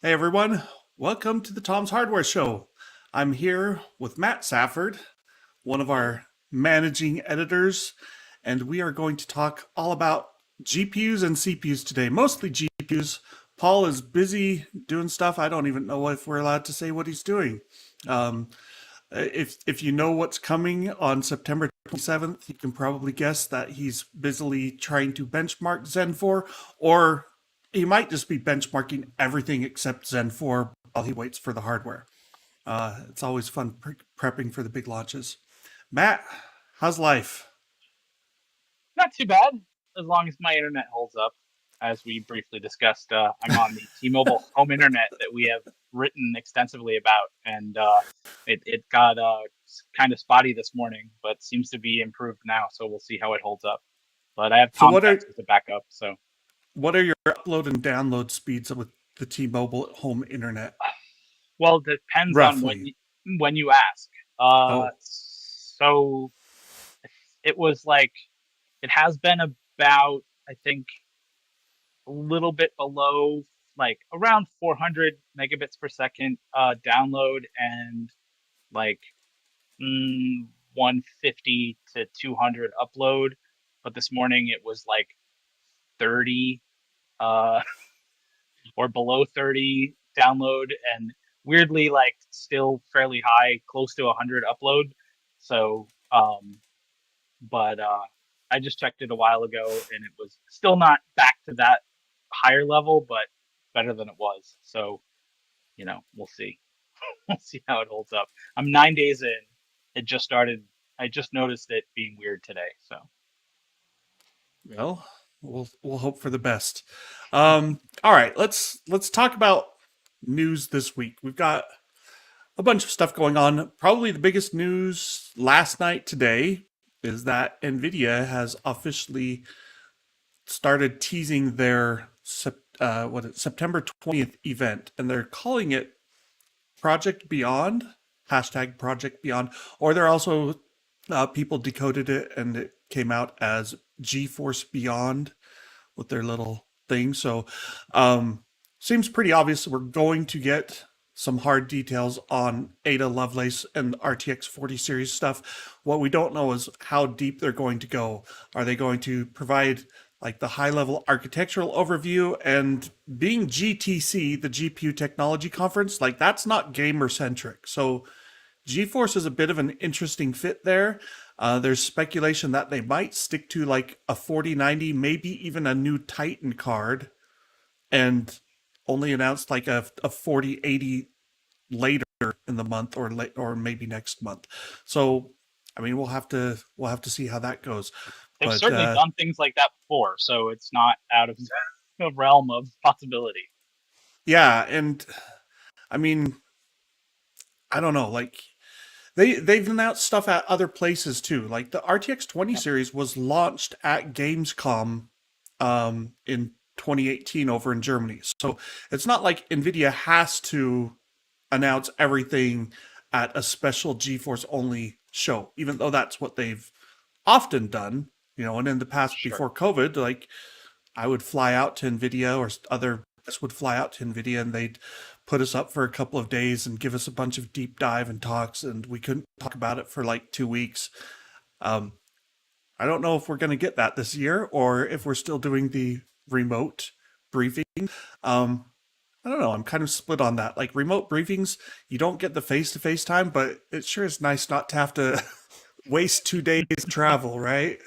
Hey everyone, welcome to the Tom's Hardware Show. I'm here with Matt Safford, one of our managing editors, and we are going to talk all about GPUs and CPUs today, mostly GPUs. Paul is busy doing stuff. I don't even know if we're allowed to say what he's doing. Um, if you know what's coming on September 27th, you can probably guess that he's busily trying to benchmark Zen 4, or he might just be benchmarking everything except Zen 4 while he waits for the hardware. It's always fun prepping for the big launches. Matt, how's life? Not too bad, as long as my internet holds up. As we briefly discussed, I'm on the T-Mobile home internet that we have written extensively about, and it got kind of spotty this morning, but seems to be improved now. So we'll see how it holds up. But I have So what are Comcast as a backup, so what are your upload and download speeds with the T-Mobile home internet? well, it depends on Roughly. when you ask. Oh, So it was like it has been about, I think, a little bit below, like around 400 megabits per second download, and like 150 to 200 upload. But this morning it was like 30 uh, or below 30 download, and weirdly like still fairly high, close to 100 upload. So but I just checked it a while ago, and it was still not back to that higher level, but better than it was. So, we'll see. We'll see how it holds up. I'm 9 days in. It just started. I just noticed it being weird today. So, well, we'll hope for the best. All right, let's talk about news this week. We've got a bunch of stuff going on. Probably the biggest news last night today is that Nvidia has officially started teasing their September 20th event, and they're calling it Project Beyond, hashtag Project Beyond, or they're also people decoded it and it came out as GeForce Beyond with their little thing. So seems pretty obvious we're going to get some hard details on Ada Lovelace and RTX 40 series stuff. What we don't know is how deep they're going to go. Are they going to provide like the high level architectural overview? And being GTC, the GPU Technology Conference, like that's not gamer centric. So GeForce is a bit of an interesting fit there. There's speculation that they might stick to like a 4090, maybe even a new Titan card, and only announce like a 4080 later in the month or or maybe next month. So, I mean, we'll have to see how that goes. they've But certainly done things like that before. So it's not out of the realm of possibility. yeah, and I mean, I don't know, like they've announced stuff at other places too. Like the RTX 20 Yep, series was launched at Gamescom in 2018 over in Germany. So it's not like Nvidia has to announce everything at a special GeForce only show, even though that's what they've often done. And in the past sure. before COVID, like I would fly out to Nvidia or other guests would fly out to Nvidia and they'd put us up for a couple of days and give us a bunch of deep dive and talks, and we couldn't talk about it for like 2 weeks. Um, I don't know if we're going to get that this year or if we're still doing the remote briefing. Um, I don't know. I'm kind of split on that. Like remote briefings, you don't get the face to face time, but it sure is nice not to have to waste 2 days of travel, right?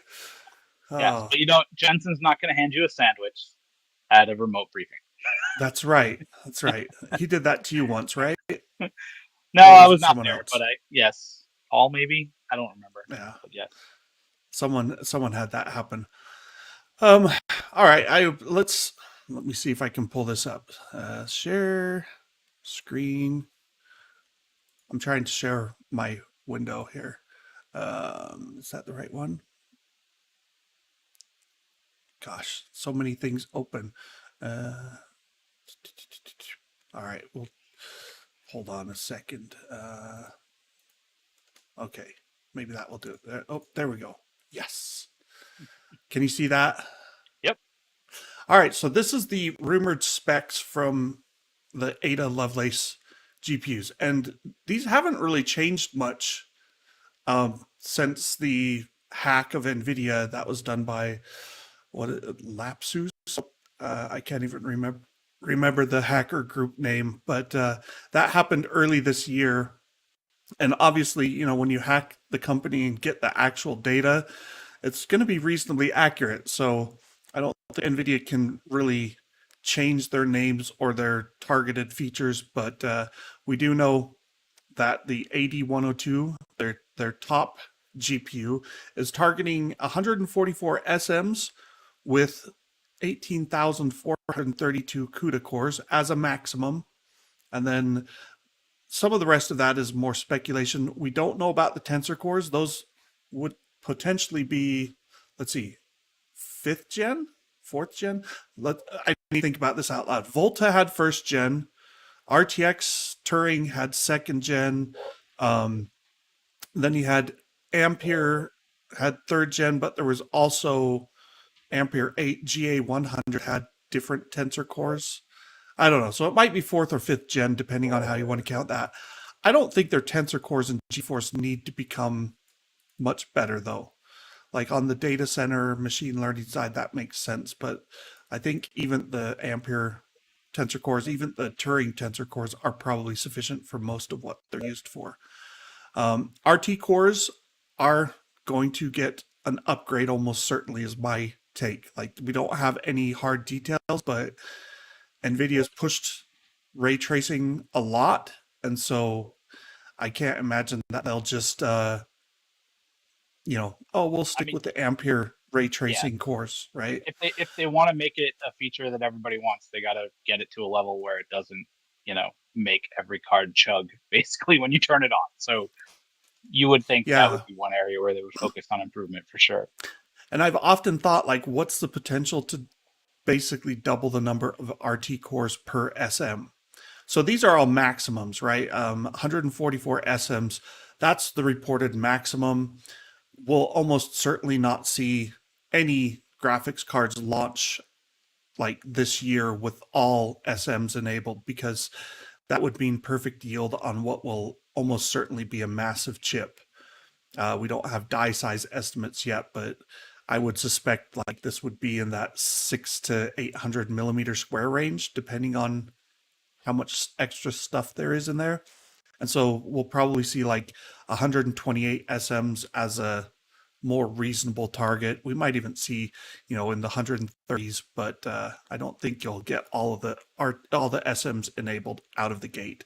Yes, Oh, but Jensen's not going to hand you a sandwich at a remote briefing. that's right. That's right. He did that to you once, right? No, Or I was was it not someone there, else? but yes, Paul maybe. I don't remember, Yeah. but yes. Someone had that happen. Um all right, let me see if I can pull this up. Share screen. I'm trying to share my window here. Is that the right one? Gosh, so many things open. Uh, all right, well, hold on a second. Okay, maybe that will do it. Oh, there we go. Yes. Can you see that? Yep. All right, so this is the rumored specs from the Ada Lovelace GPUs, and these haven't really changed much since the hack of Nvidia that was done by Lapsus. I can't even remember the hacker group name, but that happened early this year. And obviously, when you hack the company and get the actual data, it's going to be reasonably accurate. So I don't think Nvidia can really change their names or their targeted features, but we do know that the AD102, their top GPU, is targeting 144 SMs with 18,432 CUDA cores as a maximum. And then some of the rest of that is more speculation. We don't know about the tensor cores. Those would potentially be, let's see, fifth gen, fourth gen. I need to think about this out loud. Volta had first gen. RTX Turing had second gen. Then you had Ampere had third gen, but there was also Ampere 8 GA100 had different tensor cores. I don't know. So it might be fourth or fifth gen, depending on how you want to count that. I don't think their tensor cores and GeForce need to become much better, though. Like on the data center machine learning side, that makes sense. But I think even the Ampere tensor cores, even the Turing tensor cores, are probably sufficient for most of what they're used for. RT cores are going to get an upgrade almost certainly, is my take. Like, we don't have any hard details, but NVIDIA's pushed ray tracing a lot, and so I can't imagine that they'll just we'll stick with the Ampere ray tracing cores, right? If they want to make it a feature that everybody wants, they got to get it to a level where it doesn't, make every card chug basically when you turn it on. So you would think that would be one area where they would focus on improvement for sure. And I've often thought, like, what's the potential to basically double the number of RT cores per SM? So these are all maximums, right? 144 SMs, that's the reported maximum. We'll almost certainly not see any graphics cards launch like this year with all SMs enabled, because that would mean perfect yield on what will almost certainly be a massive chip. We don't have die size estimates yet, but I would suspect like this would be in that 600 to 800 millimeter square range, depending on how much extra stuff there is in there. And so we'll probably see like 128 SMs as a more reasonable target. We might even see, in the 130s, but I don't think you'll get all the SMs enabled out of the gate.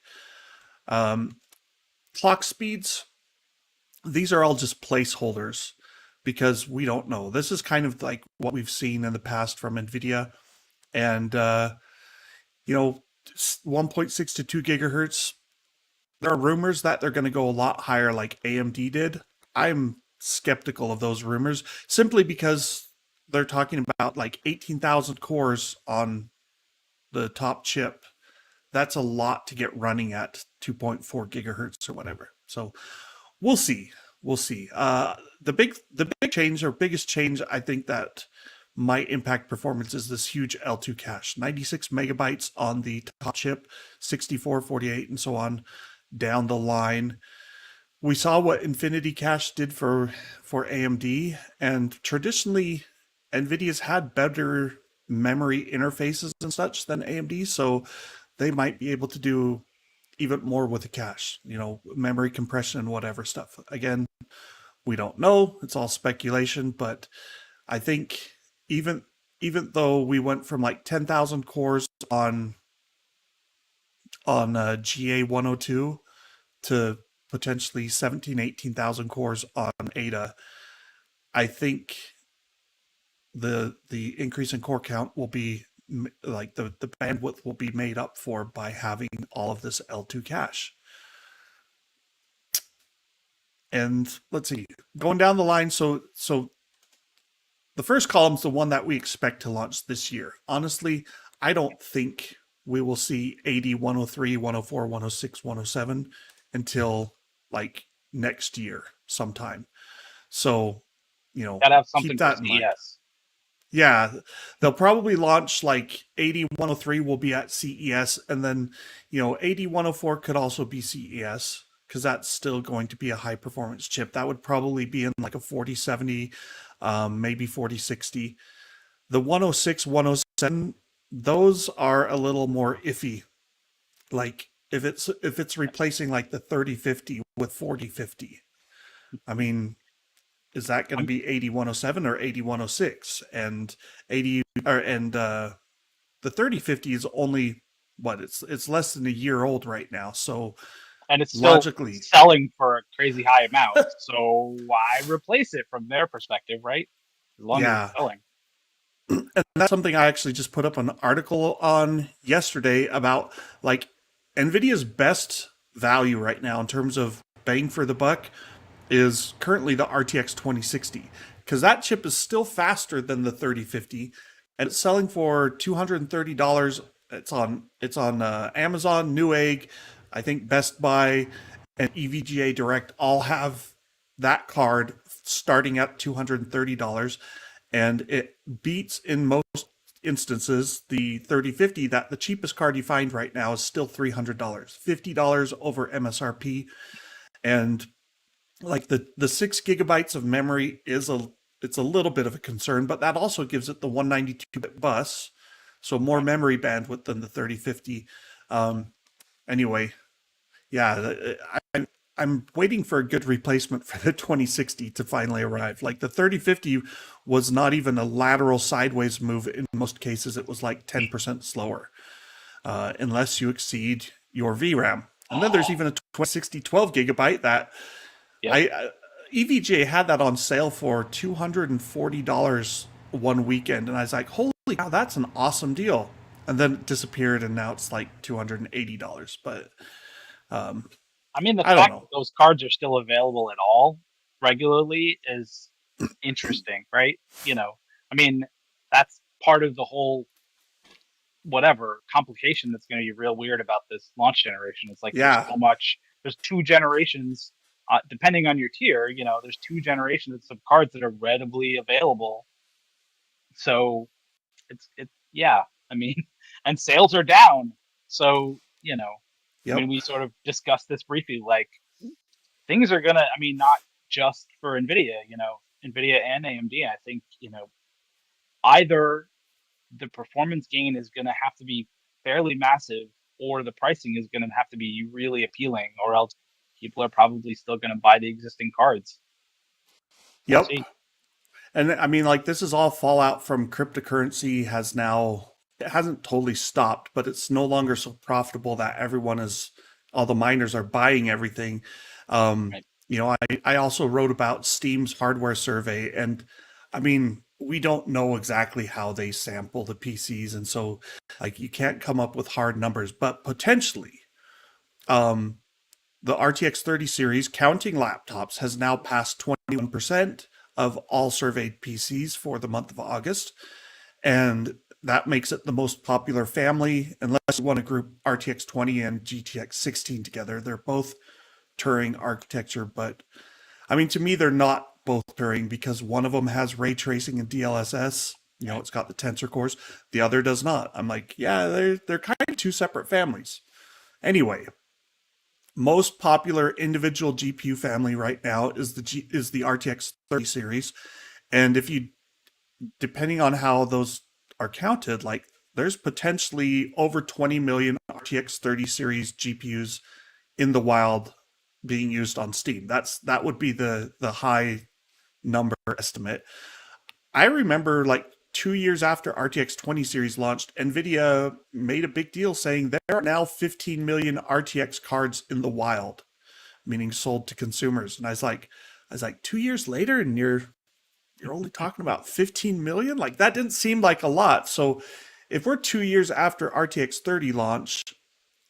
Clock speeds, these are all just placeholders because we don't know. This is kind of like what we've seen in the past from Nvidia, and 1.6 to 2 gigahertz. There are rumors that they're going to go a lot higher, like AMD did. I'm skeptical of those rumors simply because they're talking about like 18,000 cores on the top chip. That's a lot to get running at 2.4 gigahertz or whatever. So we'll see. The big change, or biggest change, I think that might impact performance is this huge L2 cache, 96 megabytes on the top chip, 64, 48, and so on down the line. We saw what Infinity Cache did for AMD, and traditionally NVIDIA's had better memory interfaces and such than AMD, so they might be able to do even more with the cache, memory compression and whatever stuff. Again, we don't know. It's all speculation, but I think even though we went from like 10,000 cores on GA102 to potentially 18,000 cores on Ada, I think the increase in core count will be like the bandwidth will be made up for by having all of this L2 cache. And let's see, going down the line, so the first column is the one that we expect to launch this year. Honestly, I don't think we will see AD 103, 104, 106, 107 until like next year sometime. So, gotta have something keep that for in mind. CES. Yeah, they'll probably launch like 8103 will be at CES, and then 8104 could also be CES because that's still going to be a high performance chip. That would probably be in like a 4070, maybe 4060. The 106, 107, those are a little more iffy. Like if it's replacing like the 3050 with 4050. I mean, is that going to I'm, be 8107 or 8106? And 80 or and the 3050 is only what, it's less than a year old right now. So and it's still logically, selling for a crazy high amount. So why replace it from their perspective, right? As long as it's yeah. selling. And that's something I actually just put up an article on yesterday about, like, Nvidia's best value right now in terms of bang for the buck is currently the RTX 2060, because that chip is still faster than the 3050 and it's selling for $230. It's on Amazon, Newegg, I think Best Buy and EVGA Direct all have that card starting at $230, and it beats in most instances the 3050. That the cheapest card you find right now is still $300, $50 over MSRP. And like the 6 gigabytes of memory it's a little bit of a concern, but that also gives it the 192-bit bus, so more Right. memory bandwidth than the 3050. Anyway, yeah, I'm waiting for a good replacement for the 2060 to finally arrive. Like the 3050 was not even a lateral sideways move. In most cases, it was like 10% slower, unless you exceed your VRAM. And then there's even a 2060 12 gigabyte that Yep. I EVGA had that on sale for $240 one weekend, and I was like, "Holy cow, that's an awesome deal!" And then it disappeared, and now it's like $280. But I mean, the I don't fact know. that those cards are still available at all regularly is interesting, right? I mean, that's part of the whole whatever complication that's going to be real weird about this launch generation. It's like Yeah. there's two generations, depending on your tier, there's two generations of cards that are readily available. So yeah, I mean, and sales are down. So, I mean, Yep. we sort of discussed this briefly, like things are gonna, I mean, not just for Nvidia, Nvidia and AMD. I think, either the performance gain is going to have to be fairly massive, or the pricing is going to have to be really appealing, or else people are probably still going to buy the existing cards. We'll Yep. see. And I mean, like, this is all fallout from cryptocurrency. Has now, it hasn't totally stopped, but it's no longer so profitable that all the miners are buying everything. Um, Right. I also wrote about Steam's hardware survey, and I mean, we don't know exactly how they sample the PCs, and so like you can't come up with hard numbers, but potentially, um, the RTX 30 series, counting laptops, has now passed 21% of all surveyed PCs for the month of August. And that makes it the most popular family, unless you want to group RTX 20 and GTX 16 together. They're both Turing architecture, but I mean, to me, they're not both Turing because one of them has ray tracing and DLSS. Right. It's got the tensor cores. The other does not. I'm like, yeah, they're kind of two separate families. Anyway, most popular individual GPU family right now is the RTX 30 series, and if you, depending on how those are counted, like there's potentially over 20 million RTX 30 series GPUs in the wild being used on Steam. That would be the high number estimate. I remember like 2 years after RTX 20 series launched, Nvidia made a big deal saying there are now 15 million RTX cards in the wild, meaning sold to consumers. And I was like 2 years later, and you're only talking about 15 million? Like that didn't seem like a lot. So if we're 2 years after RTX 30 launch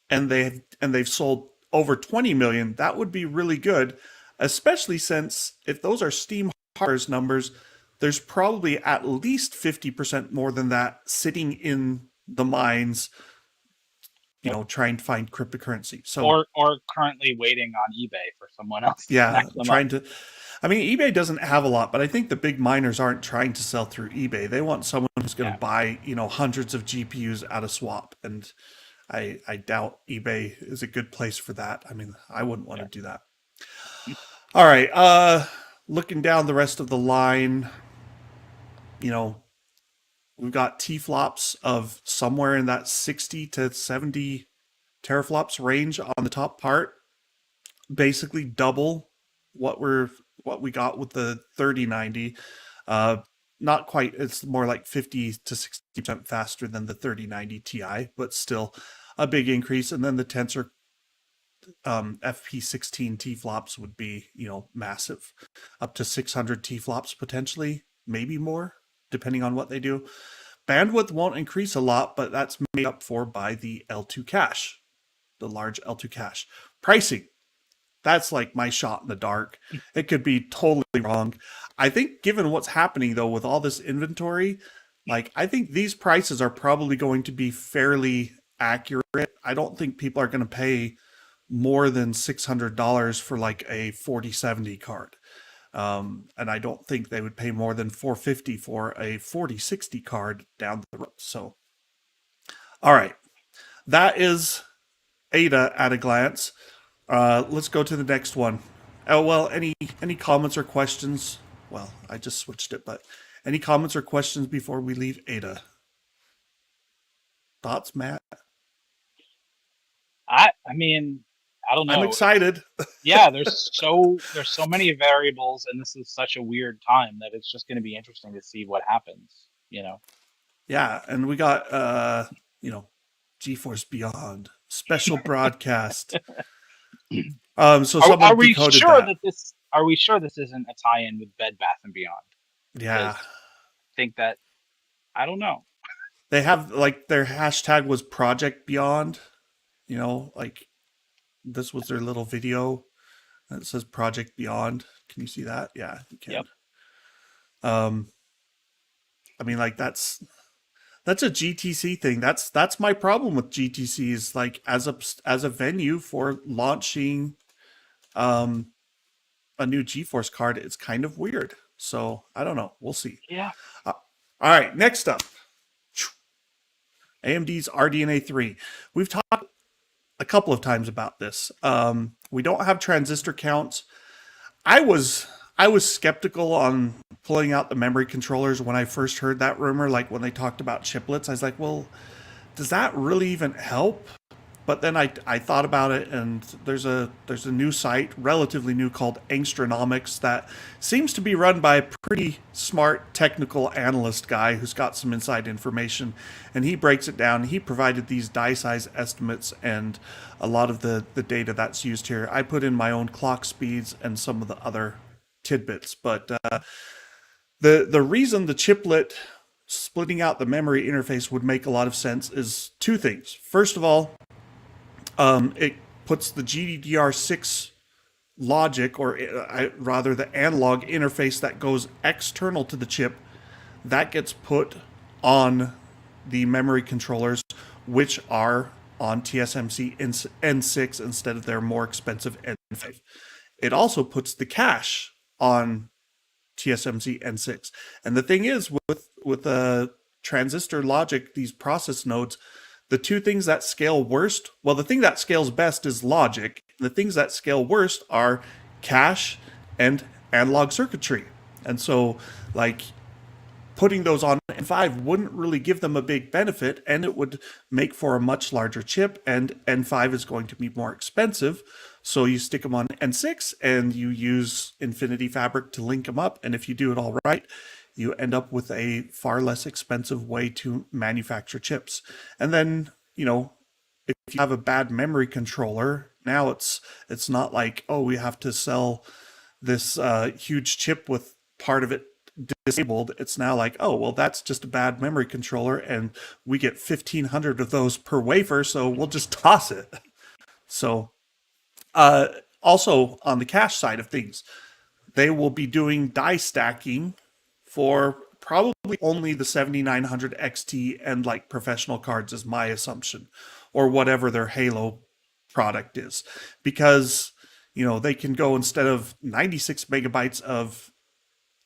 and they've sold over 20 million, that would be really good, especially since if those are Steam hardware's numbers, there's probably at least 50% more than that sitting in the mines, Yep. trying to find cryptocurrency. So Or currently waiting on eBay for someone else to yeah, snap them up. trying to. I mean, eBay doesn't have a lot, but I think the big miners aren't trying to sell through eBay. They want someone who's going Yeah, to buy, hundreds of GPUs at a swap. And I doubt eBay is a good place for that. I mean, I wouldn't want yeah. to do that. All right. Looking down the rest of the line, you know, we've got T-flops of somewhere in that 60 to 70 teraflops range on the top part, basically double what we got with the 3090. Uh, Not quite. It's more like 50 to 60% faster than the 3090 Ti, but still a big increase. And then the Tensor FP16 T-flops would be, massive, up to 600 T-flops potentially, maybe more, depending on what they do. Bandwidth won't increase a lot, but that's made up for by the L2 cache, the large L2 cache. Pricing, that's like my shot in the dark. It could be totally wrong. I think given what's happening though with all this inventory, like I think these prices are probably going to be fairly accurate. I don't think people are going to pay more than $600 for like a 4070 card. And I don't think they would pay more than $450 for a 4060 card down the road. So, all right, that is Ada at a glance. Let's go to the next one. Oh well, any comments or questions? Well, I just switched it, but any comments or questions before we leave Ada? Thoughts, Matt? I mean, I don't I'm know. excited. Yeah, there's so many variables, and this is such a weird time that it's just going to be interesting to see what happens. Yeah, and we got GeForce Beyond special broadcast. So Are, someone are we decoded sure that. that this? Are we sure this isn't a tie-in with Bed Bath and Beyond? Yeah. Think that I don't know. They have like their hashtag was Project Beyond, like this was their little video that says Project Beyond. Can you see that? Yeah, you can. Yep. I mean, like that's a GTC thing. That's my problem with GTC is like as a venue for launching a new GeForce card, it's kind of weird. So I don't know. We'll see. Yeah. All right, next up, AMD's RDNA 3. We've talked a couple of times about this. We don't have transistor counts. I was skeptical on pulling out the memory controllers when I first heard that rumor. Like when they talked about chiplets, I was like, well, does that really even help? But then I thought about it, and there's a new site, relatively new, called Angstronomics that seems to be run by a pretty smart technical analyst guy who's got some inside information, and he breaks it down. He provided these die size estimates and a lot of the data that's used here. I put in my own clock speeds and some of the other tidbits, but the reason the chiplet splitting out the memory interface would make a lot of sense is two things. First of all, it puts the GDDR6 logic, or rather the analog interface that goes external to the chip, that gets put on the memory controllers, which are on TSMC N6 instead of their more expensive N5. It also puts the cache on TSMC N6. And the thing is, with transistor logic, these process nodes, the two things that scale worst, well, the thing that scales best is logic. The things that scale worst are cache and analog circuitry. And so, like, putting those on N5 wouldn't really give them a big benefit, and it would make for a much larger chip, and N5 is going to be more expensive. So you stick them on N6, and you use Infinity Fabric to link them up, and if you do it all right, you end up with a far less expensive way to manufacture chips. And then, if you have a bad memory controller, now it's not like, oh, we have to sell this huge chip with part of it disabled. It's now like, oh, well, that's just a bad memory controller, and we get 1,500 of those per wafer, so we'll just toss it. So, also on the cache side of things, they will be doing die stacking for probably only the 7900 XT and like professional cards is my assumption, or whatever their Halo product is, because They can go, instead of 96 megabytes of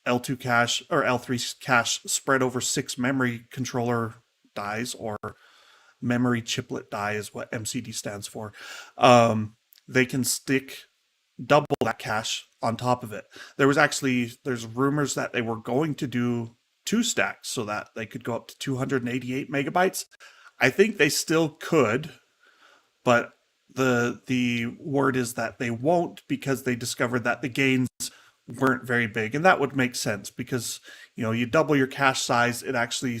L2 cache or L3 cache spread over 6 memory controller dies, or memory chiplet die is what MCD stands for. They can stick double that cache on top of it. There's rumors that they were going to do two stacks so that they could go up to 288 megabytes. I think they still could, but the word is that they won't, because they discovered that the gains weren't very big, and that would make sense because you double your cache size, it actually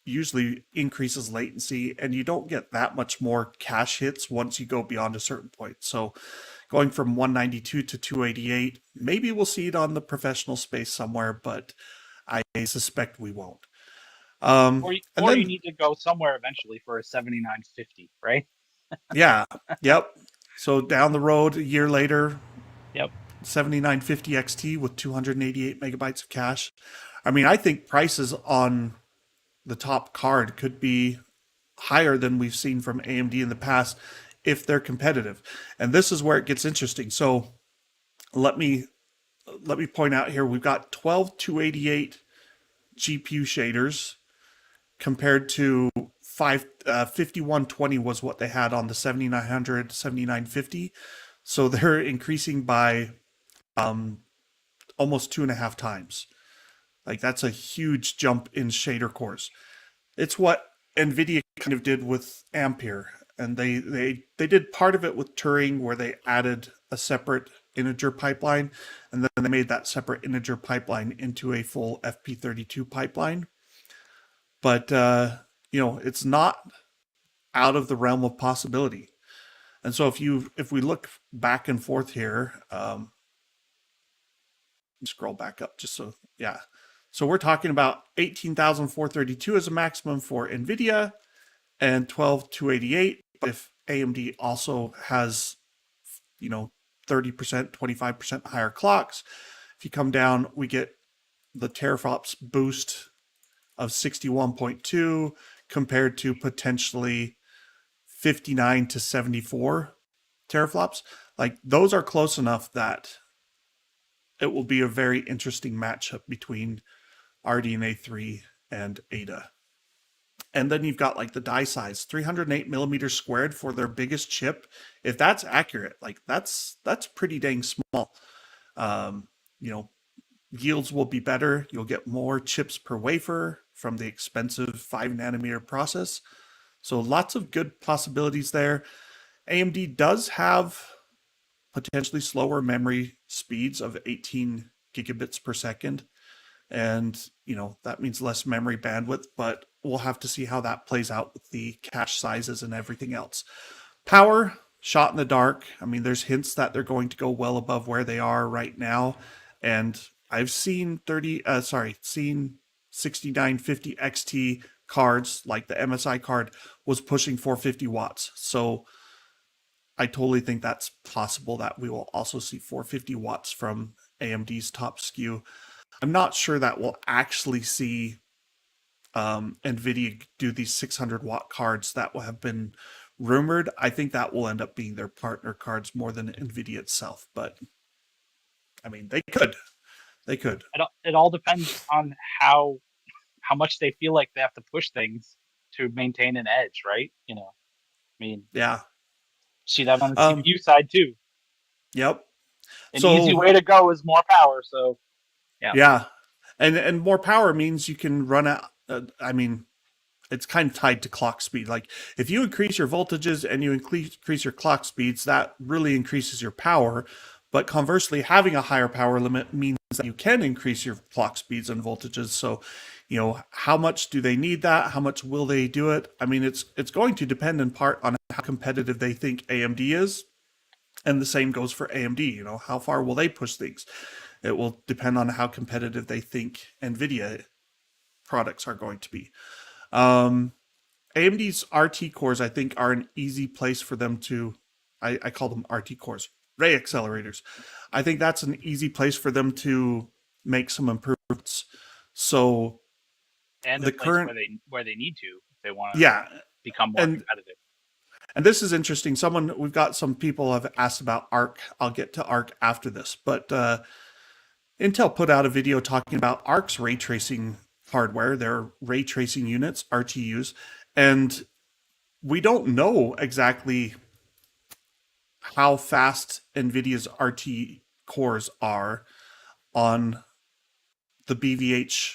usually increases latency, and you don't get that much more cache hits once you go beyond a certain point. So going from 192 to 288, maybe we'll see it on the professional space somewhere, but I suspect we won't. Or you need to go somewhere eventually for a 7950, right? Yeah, yep. So down the road, a year later, Yep. 7950 XT with 288 megabytes of cache. I mean, I think prices on the top card could be higher than we've seen from AMD in the past if they're competitive. And this is where it gets interesting. So let me point out here, we've got 12 288 GPU shaders compared to 5120 was what they had on the 7900, 7950. So they're increasing by almost 2.5 times. Like, that's a huge jump in shader cores. It's what Nvidia kind of did with Ampere, and they did part of it with Turing, where they added a separate integer pipeline, and then they made that separate integer pipeline into a full FP32 pipeline. But it's not out of the realm of possibility. And so if we look back and forth here, scroll back up just so, yeah. So we're talking about 18,432 as a maximum for NVIDIA and 12,288. But if AMD also has, 30%, 25% higher clocks, if you come down, we get the teraflops boost of 61.2 compared to potentially 59 to 74 teraflops. Like, those are close enough that it will be a very interesting matchup between RDNA 3 and Ada. And then you've got like the die size, 308 millimeters squared for their biggest chip. If that's accurate, like that's pretty dang small. Yields will be better. You'll get more chips per wafer from the expensive 5 nanometer process. So lots of good possibilities there. AMD does have potentially slower memory speeds of 18 gigabits per second. And, that means less memory bandwidth, but we'll have to see how that plays out with the cache sizes and everything else. Power, shot in the dark. I mean, there's hints that they're going to go well above where they are right now. And I've seen 6950 XT cards, like the MSI card was pushing 450 watts. So I totally think that's possible that we will also see 450 watts from AMD's top SKU. I'm not sure that we'll actually see NVIDIA do these 600 watt cards that will have been rumored. I think that will end up being their partner cards more than NVIDIA itself. But I mean, they could. It all depends on how much they feel like they have to push things to maintain an edge, right? Yeah. See that on the CPU side too. Yep. An easy way to go is more power. So yeah. And more power means you can run out. It's kind of tied to clock speed. Like, if you increase your voltages and you increase your clock speeds, that really increases your power. But conversely, having a higher power limit means that you can increase your clock speeds and voltages. So, how much do they need that? How much will they do it? I mean, it's going to depend in part on how competitive they think AMD is. And the same goes for AMD. How far will they push things? It will depend on how competitive they think NVIDIA products are going to be. AMD's RT cores, I think, are an easy place for them to, I call them RT cores, ray accelerators. I think that's an easy place for them to make some improvements. So, and the a place current, where they need to if they want to become more competitive. And this is interesting. We've got some people have asked about ARC. I'll get to ARC after this, but Intel put out a video talking about ARC's ray tracing hardware, their ray tracing units, RTUs, and we don't know exactly how fast NVIDIA's RT cores are on the BVH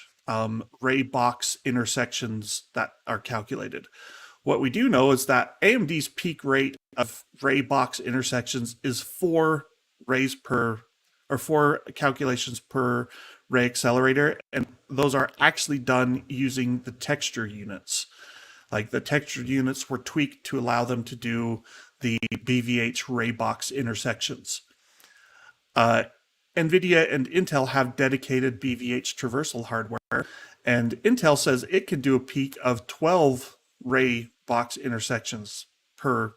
ray box intersections that are calculated. What we do know is that AMD's peak rate of ray box intersections is 4 rays per, or 4 calculations per ray accelerator, and those are actually done using the texture units. Like the texture units were tweaked to allow them to do the BVH ray box intersections. Nvidia and Intel have dedicated BVH traversal hardware, and Intel says it can do a peak of 12 ray box intersections per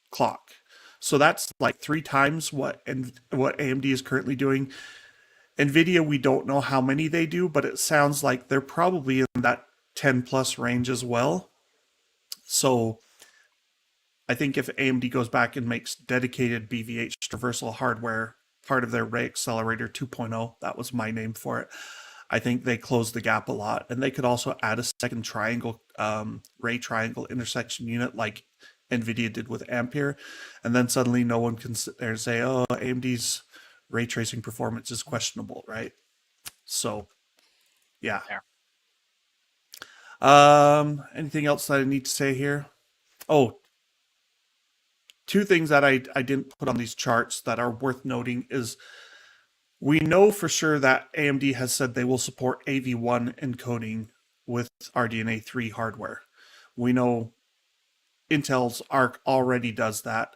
clock. So that's like 3 times what AMD is currently doing. Nvidia, we don't know how many they do, but it sounds like they're probably in that 10 plus range as well. So I think if AMD goes back and makes dedicated BVH traversal hardware part of their Ray Accelerator 2.0, that was my name for it, I think they close the gap a lot. And they could also add a second triangle, ray triangle intersection unit like NVIDIA did with Ampere. And then suddenly no one can sit there and say, oh, AMD's ray tracing performance is questionable, right? So, yeah. Anything else that I need to say here? Oh, 2 things that I didn't put on these charts that are worth noting is we know for sure that AMD has said they will support AV1 encoding with RDNA 3 hardware. We know Intel's ARC already does that.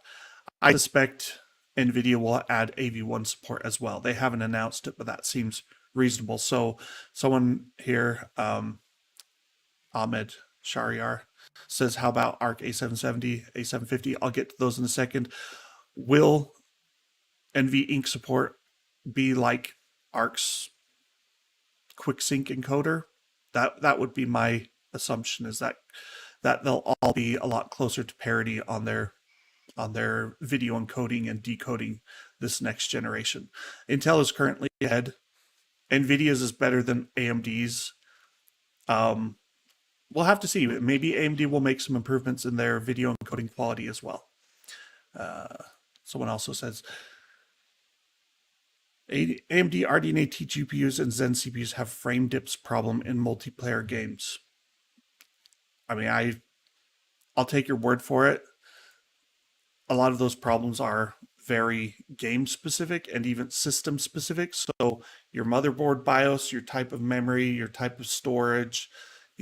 I suspect Nvidia will add AV1 support as well. They haven't announced it, but that seems reasonable. So someone here, Ahmed Shariar, says, how about ARC A770, A750? I'll get to those in a second. Will NVInc support be like ARC's quick sync encoder? That would be my assumption, is that they'll all be a lot closer to parity on their video encoding and decoding this next generation. Intel is currently ahead. Nvidia's is better than AMD's. We'll have to see. Maybe AMD will make some improvements in their video encoding quality as well. Someone also says, AMD RDNA T GPUs and Zen CPUs have frame dips problem in multiplayer games. I mean, I'll take your word for it. A lot of those problems are very game specific and even system specific. So your motherboard BIOS, your type of memory, your type of storage,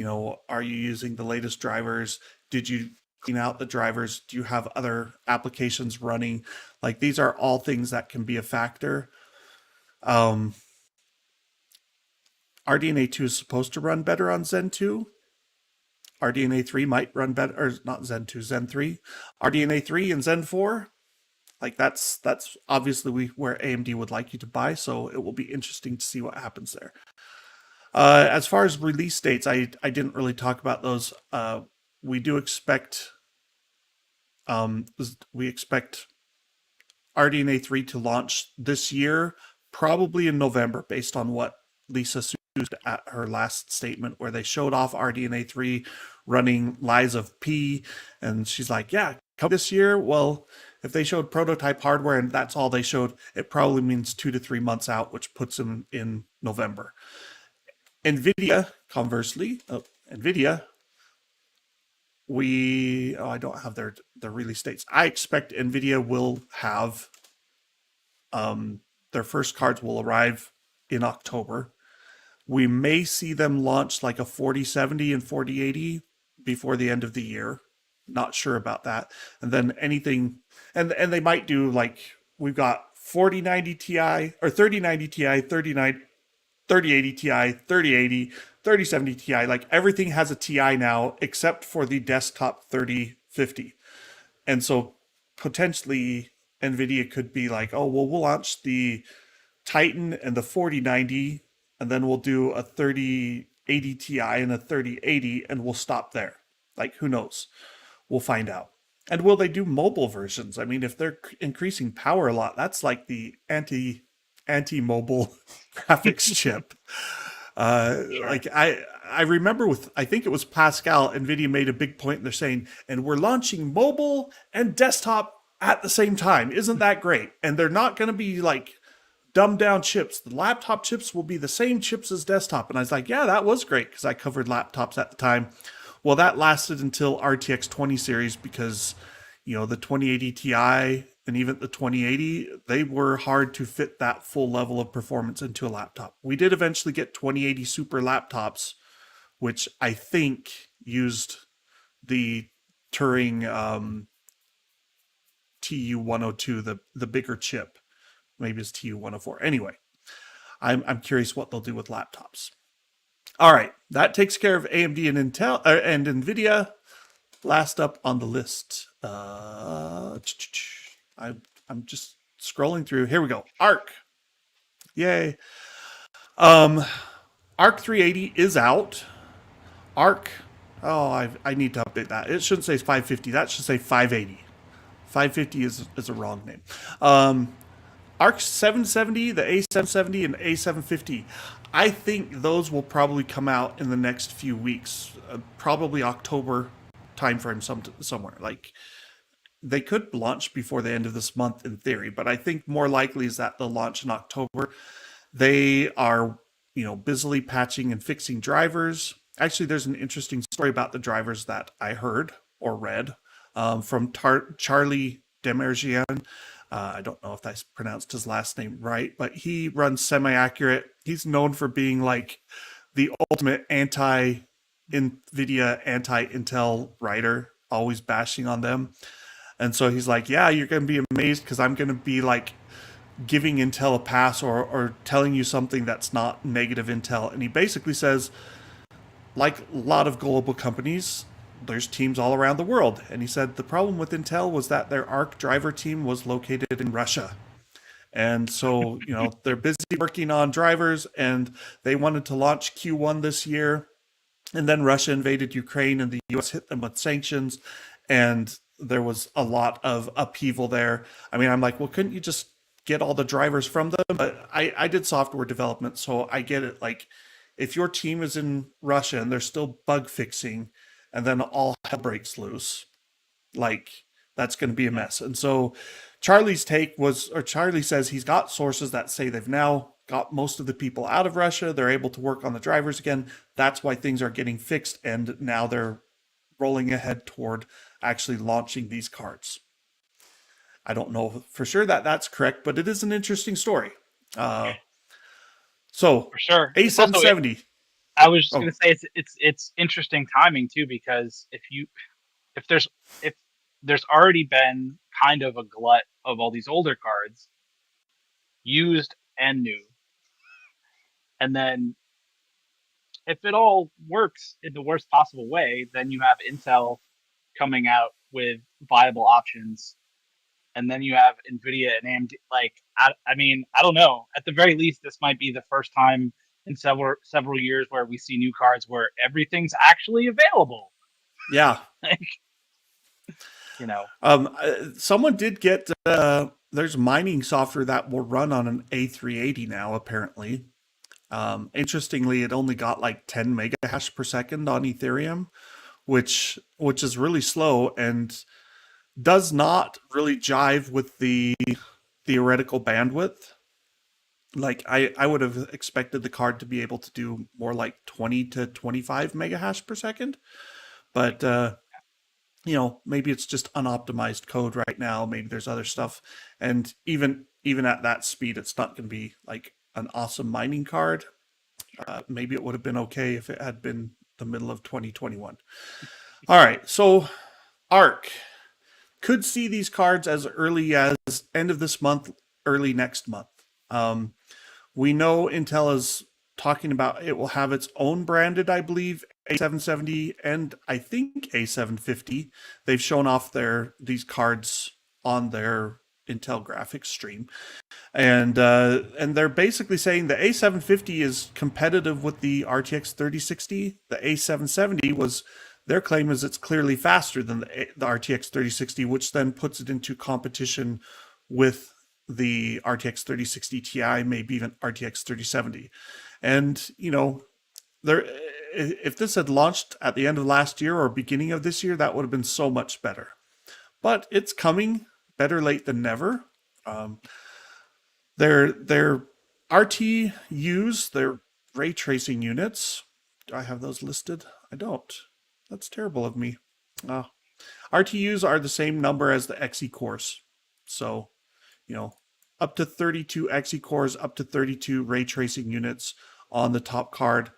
are you using the latest drivers? Did you clean out the drivers? Do you have other applications running? Like, these are all things that can be a factor. RDNA 2 is supposed to run better on Zen 2. RDNA 3 might run better, or not Zen 2, Zen 3. RDNA 3 and Zen 4, like that's obviously where AMD would like you to buy, so it will be interesting to see what happens there. As far as release dates, I didn't really talk about those. We do expect RDNA 3 to launch this year, probably in November, based on what Lisa used at her last statement, where they showed off RDNA 3 running Lies of P, and she's like, yeah, come this year. Well, if they showed prototype hardware and that's all they showed, it probably means 2 to 3 months out, which puts them in November. Nvidia, conversely, Nvidia, I don't have their release dates. I expect Nvidia will have their first cards will arrive in October. We may see them launch like a 4070 and 4080 before the end of the year. Not sure about that. And then anything, and they might do, like, we've got 4090 Ti or 3090 Ti, 3080 Ti, 3080, 3070 Ti. Like, everything has a Ti now except for the desktop 3050. And so potentially Nvidia could be like, oh, well, we'll launch the Titan and the 4090, and then we'll do a 3080 Ti and a 3080, and we'll stop there. Like, who knows? We'll find out. And will they do mobile versions? I mean, if they're increasing power a lot, that's like the anti-mobile graphics chip. Sure. Like I remember with, I think it was Pascal, Nvidia made a big point. They're saying, and we're launching mobile and desktop at the same time. Isn't that great? And they're not going to be like dumbed down chips. The laptop chips will be the same chips as desktop. And I was like, yeah, that was great because I covered laptops at the time. Well, that lasted until RTX 20 series because, the 2080 Ti and even the 2080, they were hard to fit that full level of performance into a laptop. We did eventually get 2080 Super laptops, which I think used the Turing TU102, the bigger chip. Maybe it's TU104. Anyway, I'm curious what they'll do with laptops. All right, that takes care of AMD and Intel and Nvidia. Last up on the list, I'm just scrolling through. Here we go. Arc, yay! Arc 380 is out. Arc, oh, I need to update that. It shouldn't say 550. That should say 580. 550 is a wrong name. Arc 770, the A770, and A750. I think those will probably come out in the next few weeks, probably October timeframe somewhere. Like they could launch before the end of this month in theory, but I think more likely is that they'll launch in October. They are, busily patching and fixing drivers. Actually, there's an interesting story about the drivers that I heard or read from Charlie Demerjian. I don't know if I pronounced his last name right, but he runs Semi-Accurate. He's known for being like the ultimate anti-NVIDIA, anti-Intel writer, always bashing on them. And so he's like, yeah, you're going to be amazed because I'm going to be like giving Intel a pass or telling you something that's not negative Intel. And he basically says, like a lot of global companies, there's teams all around the world. And he said the problem with Intel was that their ARC driver team was located in Russia. And so, they're busy working on drivers and they wanted to launch Q1 this year. And then Russia invaded Ukraine and the US hit them with sanctions. And there was a lot of upheaval there. I mean, I'm like, well, couldn't you just get all the drivers from them? But I did software development, so I get it. Like, if your team is in Russia and they're still bug fixing, and then all hell breaks loose, like that's going to be a mess. And so Charlie's take was, or Charlie says he's got sources that say they've now got most of the people out of Russia. They're able to work on the drivers again. That's why things are getting fixed. And now they're rolling ahead toward actually launching these cards. I don't know for sure that that's correct, but it is an interesting story. So For sure. It's also, A770. I was just Oh, gonna say it's interesting timing too, because if there's if there's already been kind of a glut of all these older cards, used and new, and then if it all works in the worst possible way, then you have Intel coming out with viable options, and then you have Nvidia and AMD. Like, I mean, I don't know. At the very least, this might be the first time in several years where we see new cards where everything's actually available. yeah. Like, you know, Someone did get, there's mining software that will run on an A380 now, apparently. Interestingly, it only got like 10 mega hash per second on Ethereum, which is really slow and does not really jive with the theoretical bandwidth. Like I would have expected the card to be able to do more like 20 to 25 mega hash per second, but maybe it's just unoptimized code right now. Maybe there's other stuff, and even at that speed, it's not going to be like an awesome mining card. Maybe it would have been okay if it had been the middle of 2021. All right, so Arc could see these cards as early as end of this month, early next month. We know Intel is talking about it will have its own branded, I believe, A770 and I think A750. They've shown off these cards on their Intel graphics stream, and they're basically saying the A750 is competitive with the RTX 3060. The A770 was Their claim is it's clearly faster than the RTX 3060, which then puts it into competition with the RTX 3060 Ti, maybe even RTX 3070. And, there, if this had launched at the end of last year or beginning of this year, that would have been so much better. But it's coming, better late than never. Um, their RTUs, their ray tracing units. Do I have those listed? I don't. That's terrible of me. RTUs are the same number as the Xe cores. So, up to 32 Xe cores, up to 32 ray tracing units on the top card,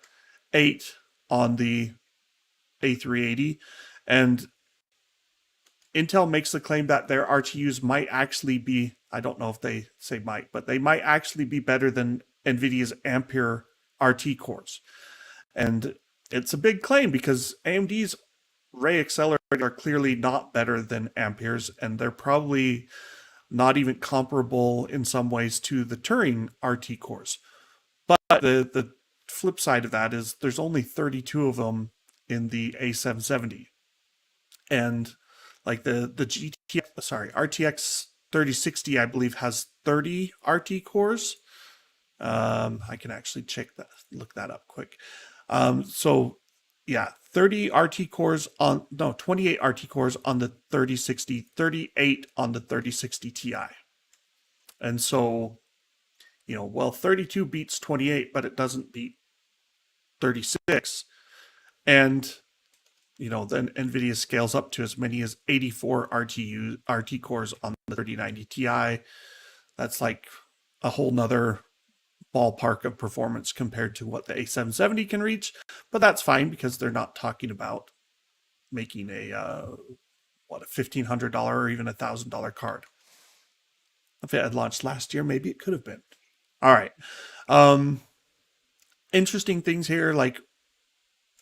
8 on the A380. And Intel makes the claim that their RTUs might actually be, I don't know if they say might, but they might actually be better than NVIDIA's Ampere RT cores. And it's a big claim because AMD's ray accelerators are clearly not better than Ampere's, and they're probably not even comparable in some ways to the Turing RT cores. But the flip side of that is there's only 32 of them in the A770. And like the RTX 3060, I believe, has 30 RT cores. I can actually look that up quick. So yeah, 28 RT cores on the 3060, 38 on the 3060 Ti. And so, 32 beats 28, but it doesn't beat 36. And, then NVIDIA scales up to as many as 84 RT cores on the 3090 Ti. That's like a whole nother ballpark of performance compared to what the A770 can reach, but that's fine because they're not talking about making a $1,500 or even $1,000 card. If it had launched last year, maybe it could have been. All right. Interesting things here, like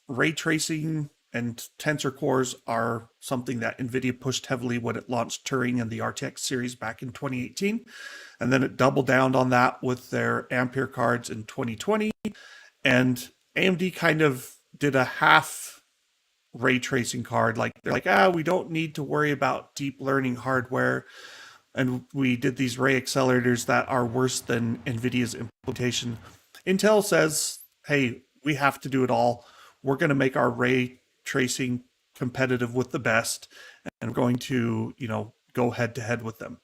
ray tracing and tensor cores are something that NVIDIA pushed heavily when it launched Turing and the RTX series back in 2018. And then it doubled down on that with their Ampere cards in 2020. And AMD kind of did a half ray tracing card. Like they're like, we don't need to worry about deep learning hardware. And we did these ray accelerators that are worse than NVIDIA's implementation. Intel says, hey, we have to do it all. We're going to make our ray tracing competitive with the best, and we're going to, go head to head with them.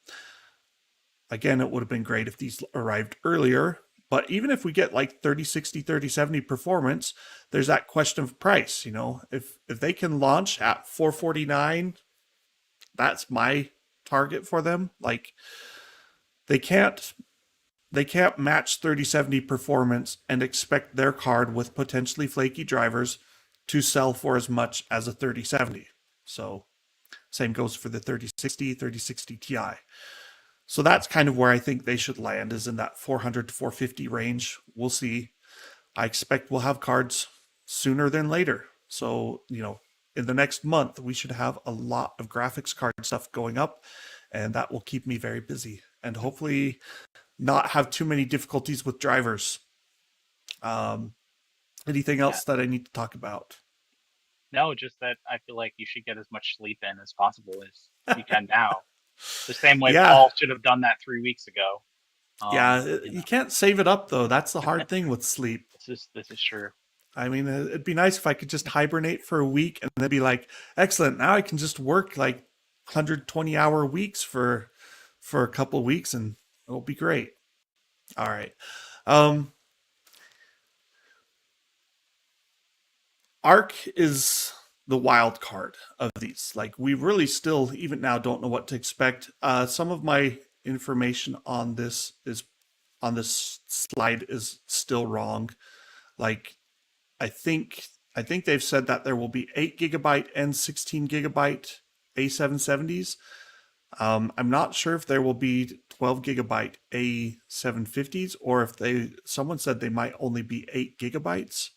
Again, it would have been great if these arrived earlier, but even if we get like 3060, 3070 performance, there's that question of price. If they can launch at $449, that's my target for them. Like they can't match 3070 performance and expect their card with potentially flaky drivers to sell for as much as a 3070. So same goes for the 3060, 3060 Ti. So that's kind of where I think they should land, is in that 400 to 450 range. We'll see. I expect we'll have cards sooner than later. So, in the next month, we should have a lot of graphics card stuff going up, and that will keep me very busy and hopefully not have too many difficulties with drivers. Anything else that I need to talk about? No, just that I feel like you should get as much sleep in as possible as you can now. The same way Paul should have done that 3 weeks ago. You can't save it up though. That's the hard thing with sleep. This is true. I mean, it'd be nice if I could just hibernate for a week and then be like, excellent. Now I can just work like 120-hour weeks for a couple of weeks and it'll be great. All right. Arc is the wild card of these. Like we really still, even now, don't know what to expect. Some of my information on this slide is still wrong. Like I think they've said that there will be 8 gigabyte and 16 gigabyte A770s. I'm not sure if there will be 12 gigabyte A750s or if someone said they might only be 8 gigabytes.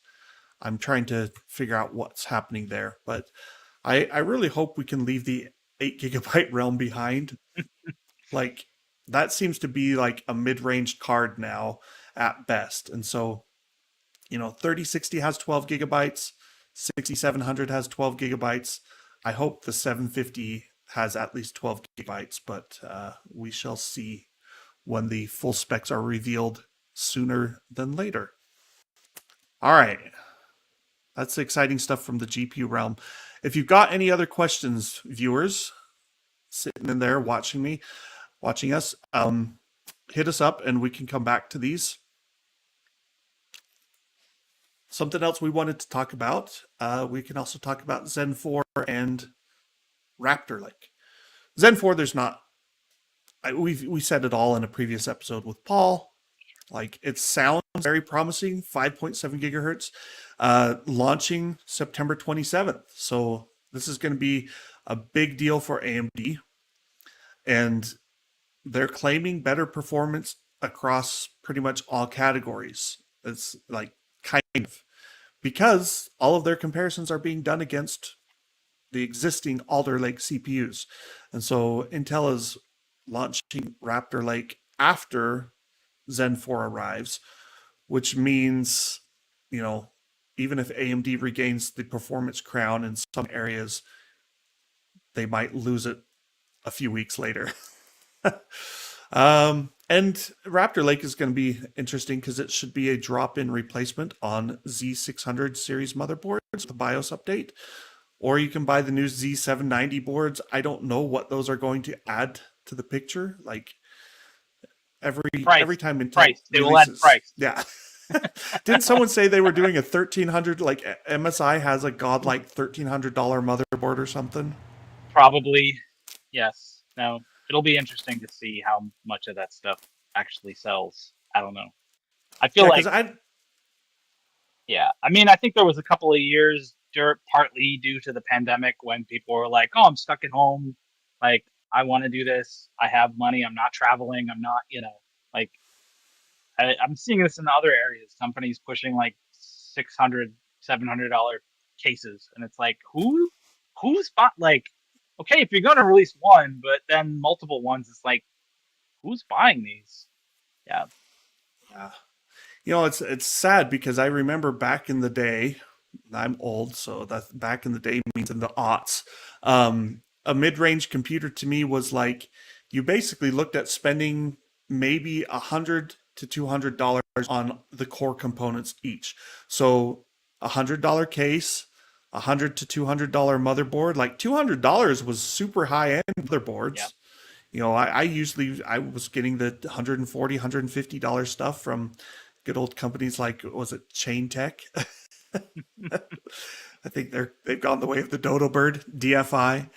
I'm trying to figure out what's happening there, but I really hope we can leave the 8 gigabyte realm behind. Like that seems to be like a mid-range card now at best. And so, 3060 has 12 gigabytes, 6700 has 12 gigabytes. I hope the 750 has at least 12 gigabytes, but we shall see when the full specs are revealed sooner than later. All right. That's exciting stuff from the GPU realm. If you've got any other questions, viewers, sitting in there watching us, hit us up and we can come back to these. Something else we wanted to talk about, we can also talk about Zen 4 and Raptor Lake. Zen 4, there's not, we said it all in a previous episode with Paul. Like, it sounds very promising, 5.7 gigahertz, launching September 27th. So this is going to be a big deal for AMD. And they're claiming better performance across pretty much all categories. It's like kind of because all of their comparisons are being done against the existing Alder Lake CPUs. And so Intel is launching Raptor Lake after Zen 4 arrives, which means, you know, even if AMD regains the performance crown in some areas, they might lose it a few weeks later. And Raptor Lake is going to be interesting because it should be a drop-in replacement on Z600 series motherboards with a BIOS update. Or you can buy the new Z790 boards. I don't know what those are going to add to the picture. Like every time Intel price. They will releases, add price. Yeah. Didn't someone say they were doing a $1,300, like MSI has a godlike $1,300 motherboard or something? Probably, yes. Now, it'll be interesting to see how much of that stuff actually sells. I don't know. I feel yeah. I mean, I think there was a couple of years, partly due to the pandemic, when people were like, "Oh, I'm stuck at home. Like, I want to do this. I have money. I'm not traveling. I'm not, like." I'm seeing this in other areas. Companies pushing like $600, $700 cases, and it's like, who's bought like? Okay, if you're gonna release one, but then multiple ones, it's like, who's buying these? Yeah. Yeah. You know, it's sad because I remember back in the day, I'm old, so that back in the day means in the aughts. A mid-range computer to me was like you basically looked at spending maybe $100 to $200 on the core components each. So $100 case, $100 to $200 motherboard. Like $200 was super high-end motherboards. Yeah. You know, I was getting the $140, $150 stuff from good old companies like, was it Chain Tech? I think they've gone the way of the dodo bird, DFI.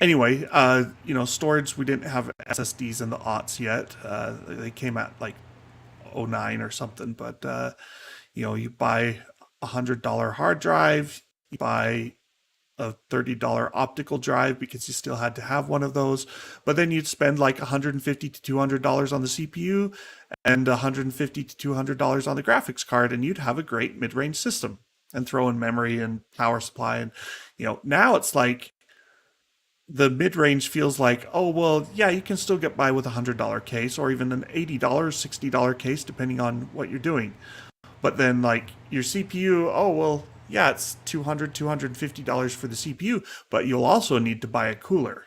Anyway, you know, storage, we didn't have SSDs in the aughts yet. They came at like '09 or something, but you know, you buy $100 hard drive, you buy a $30 optical drive because you still had to have one of those, but then you'd spend like $150 to $200 on the CPU and $150 to $200 on the graphics card, and you'd have a great mid-range system and throw in memory and power supply. And you know, now it's like the mid-range feels like, oh well, yeah, you can still get by with a $100 case or even an $80 $60 case depending on what you're doing. But then like your CPU, oh well, yeah, it's $200 $250 for the CPU, but you'll also need to buy a cooler.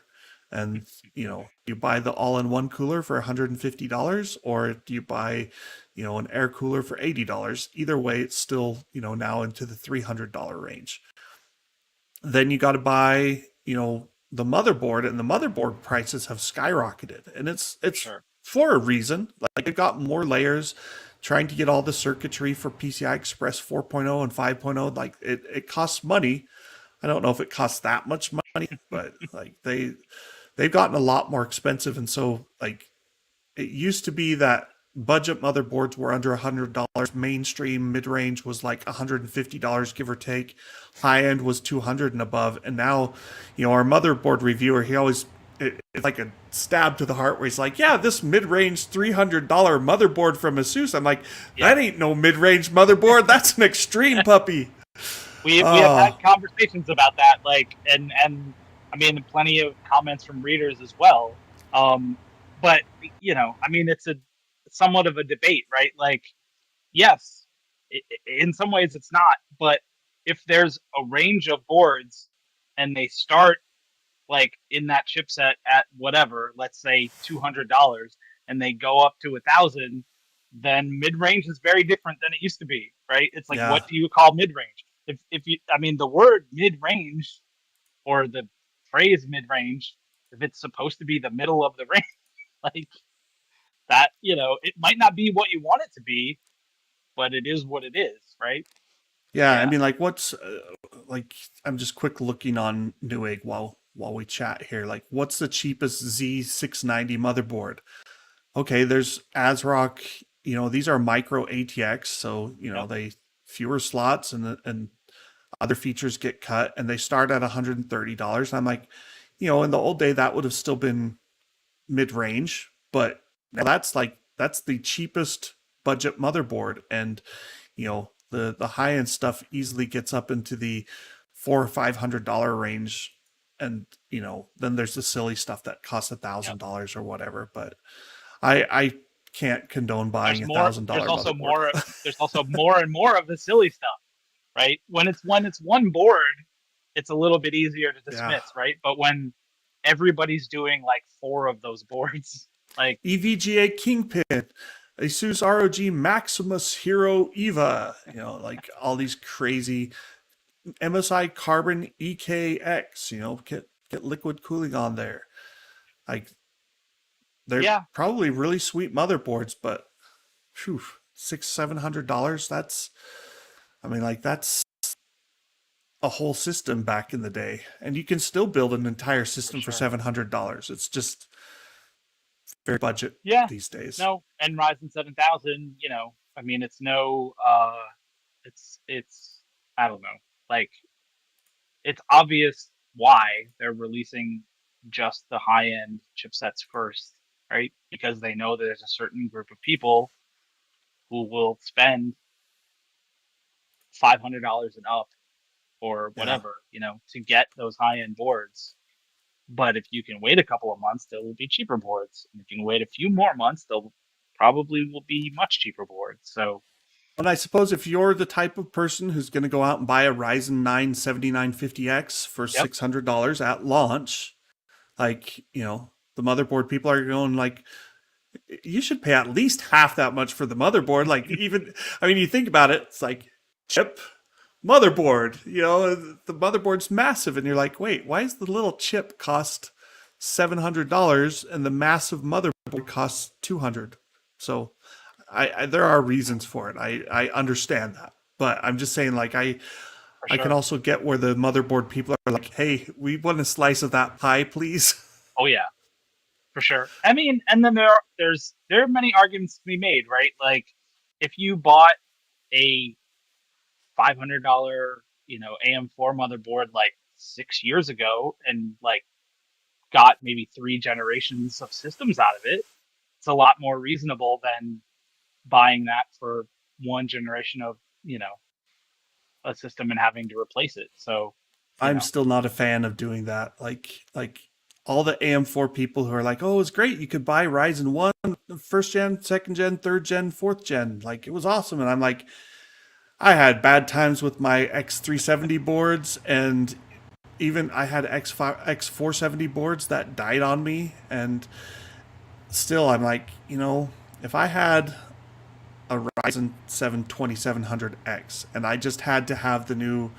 And you know, you buy the all-in-one cooler for $150, or do you buy, you know, an air cooler for $80? Either way, it's still, you know, now into the $300 range. Then you got to buy, you know, the motherboard, and the motherboard prices have skyrocketed, and it's Sure. for a reason. Like they've got more layers, trying to get all the circuitry for PCI Express 4.0 and 5.0. Like it costs money. I don't know if it costs that much money, but like they've gotten a lot more expensive, and so like it used to be that budget motherboards were under $100. Mainstream mid-range was like $150, give or take. High end was 200 and above. And now, you know, our motherboard reviewer, he always, it's like a stab to the heart where he's like, yeah, this mid-range $300 motherboard from Asus. I'm like, that ain't no mid-range motherboard. That's an extreme puppy. We have had conversations about that, like, and I mean, plenty of comments from readers as well. But you know, I mean, it's somewhat of a debate, right? Like, yes, in some ways it's not, but if there's a range of boards and they start like in that chipset at whatever, let's say $200, and they go up to 1,000, then mid range is very different than it used to be, right? It's like, Yeah. what do you call mid range? If you, I mean, the word mid range or the phrase mid range, if it's supposed to be the middle of the range, like that, it might not be what you want it to be, but it is what it is, right? Yeah, I Yeah. mean, like, what's like? I'm just quick looking on Newegg while we chat here. Like, what's the cheapest Z690 motherboard? Okay, there's ASRock. These are micro ATX, so Yep. they fewer slots and other features get cut, and they start at $130. And I'm like, in the old day that would have still been mid range, but now that's the cheapest budget motherboard, and the high end stuff easily gets up into the $400 or $500 range, and then there's the silly stuff that costs Yep. $1,000 or whatever. But I can't condone buying There's a more. thousand There's dollar also motherboard. more. There's also more and more of the silly stuff, right? When it's one board, it's a little bit easier to Yeah. dismiss, right? But when everybody's doing like four of those boards, like EVGA Kingpin, Asus ROG Maximus Hero Eva, like all these crazy MSI Carbon EKX, get liquid cooling on there. Like they're yeah, probably really sweet motherboards, but phew, $600-700. That's a whole system back in the day, and you can still build an entire for system for sure. $700. It's just very budget Yeah, these days. no, and Ryzen 7000, I mean, it's no, it's I don't know, like it's obvious why they're releasing just the high end chipsets first, right? Because they know there's a certain group of people who will spend $500 and up or Yeah. whatever, to get those high end boards. But if you can wait a couple of months, there will be cheaper boards. And if you can wait a few more months, they'll probably will be much cheaper boards. So And I suppose if you're the type of person who's going to go out and buy a Ryzen 9 7950X for yep, $600 at launch, like, the motherboard people are going like, you should pay at least half that much for the motherboard. Like, even, I mean, you think about it, it's like chip, motherboard, the motherboard's massive. And you're like, wait, why is the little chip cost $700 and the massive motherboard costs 200? So there are reasons for it. I understand that, but I'm just saying, like, for I can sure. also get where the motherboard people are like, hey, we want a slice of that pie, please. Oh yeah, for sure. I mean, and then there are many arguments to be made, right? Like if you bought a $500, AM4 motherboard like 6 years ago and like got maybe three generations of systems out of it, it's a lot more reasonable than buying that for one generation of, a system and having to replace it. So, you I'm know, still not a fan of doing that. Like all the AM4 people who are like, oh, it's great. You could buy Ryzen 1, first gen, second gen, third gen, fourth gen. Like, it was awesome. And I'm like, I had bad times with my X370 boards, and even I had X470 boards that died on me. And still, I'm like, if I had a Ryzen 7 2700X and I just had to have the new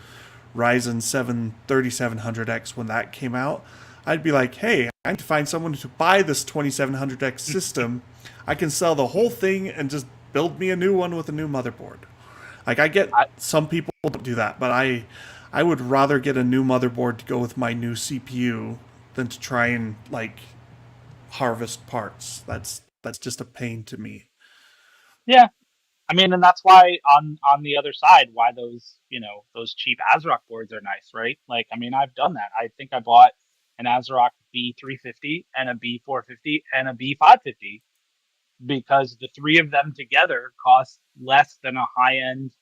Ryzen 7 3700X when that came out, I'd be like, hey, I need to find someone to buy this 2700X system. I can sell the whole thing and just build me a new one with a new motherboard. Like, I get I, some people don't do that, but I would rather get a new motherboard to go with my new CPU than to try and like harvest parts. That's just a pain to me. yeah, I mean, and that's why on the other side, why those cheap ASRock boards are nice, right? Like, I mean, I've done that. I think I bought an ASRock B350 and a B450 and a B550 because the three of them together cost less than a high end,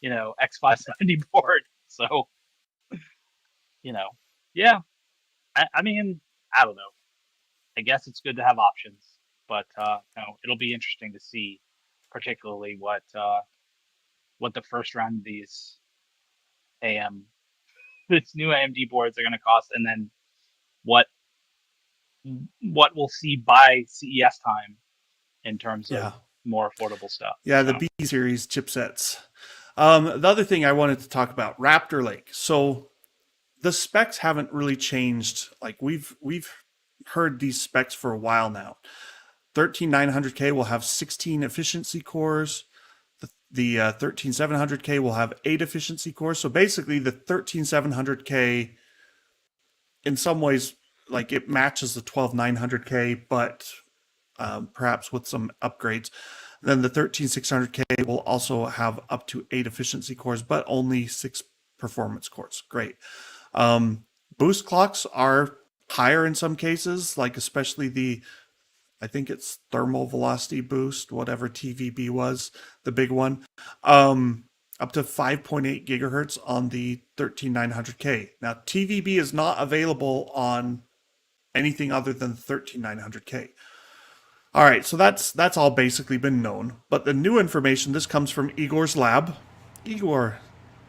X570 board. So, you know, yeah, I mean, I don't know. I guess it's good to have options, but it'll be interesting to see, particularly what the first round of these AM this new AMD boards are going to cost, and then what we'll see by CES time in terms of Yeah. more affordable stuff. Yeah, the So B series chipsets. The other thing I wanted to talk about, Raptor Lake. So the specs haven't really changed. Like we've heard these specs for a while now. 13900K will have 16 efficiency cores. The 13700K will have 8 efficiency cores. So basically, the 13700K, in some ways, like it matches the 12900K, but perhaps with some upgrades. Then the 13600K will also have up to 8 efficiency cores, but only 6 performance cores. Great. Boost clocks are higher in some cases, like especially I think it's thermal velocity boost, whatever TVB was, the big one. Up to 5.8 gigahertz on the 13900K. Now, TVB is not available on anything other than 13900K. All right, so that's all basically been known. But the new information, this comes from Igor's lab. Igor,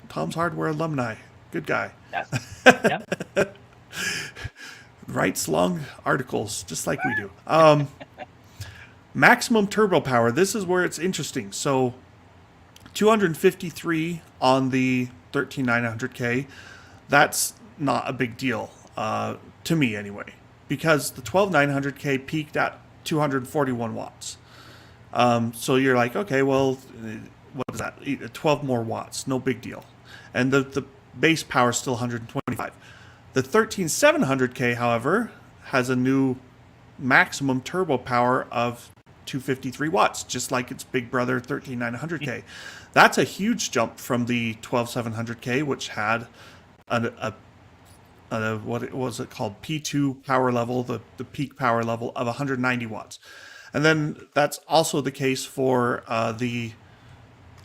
Tom's Hardware alumni, good guy. yes, yeah, Writes long articles just like we do. Maximum turbo power. This is where it's interesting. So 253 on the 13900K. That's not a big deal to me anyway, because the 12900K peaked at 241 watts. So you're like, okay, well, what is that? 12 more watts, no big deal. And the base power is still 125. The 13700K, however, has a new maximum turbo power of 253 watts, just like its big brother 13900K. That's a huge jump from the 12700K, which had a what was it called, P2 power level, the peak power level of 190 watts. And then that's also the case for the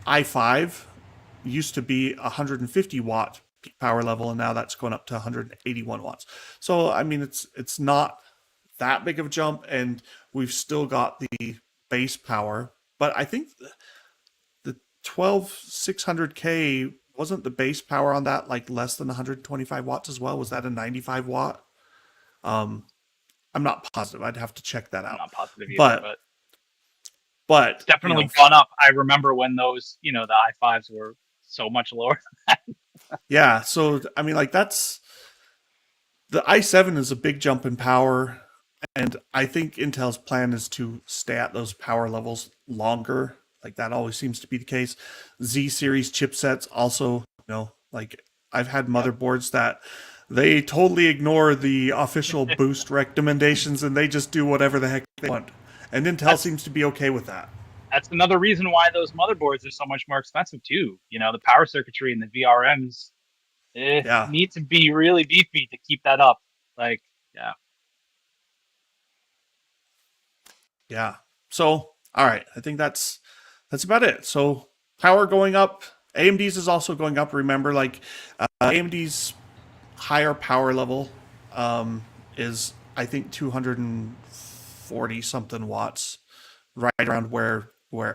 i5. Used to be 150 watt peak power level, and now that's going up to 181 watts. So I mean, it's not that big of a jump, and we've still got the base power. But I think the 12600K, wasn't the base power on that like less than 125 watts as well? Was that a 95 watt? I'm not positive. I'd have to check that I'm out. not positive either, But it's definitely gone up. I remember when those, the i5s were so much lower. Yeah, so I mean, like that's the i7 is a big jump in power, and I think Intel's plan is to stay at those power levels longer. Like that always seems to be the case. Z series chipsets also, like I've had motherboards that they totally ignore the official boost recommendations and they just do whatever the heck they want. And Intel seems to be okay with that. That's another reason why those motherboards are so much more expensive too. The power circuitry and the VRMs Yeah. need to be really beefy to keep that up. Like, yeah. Yeah. So, all right. I think that's about it. So, power going up. AMD's is also going up. Remember, like AMD's higher power level is, I think, 240 something watts, right around where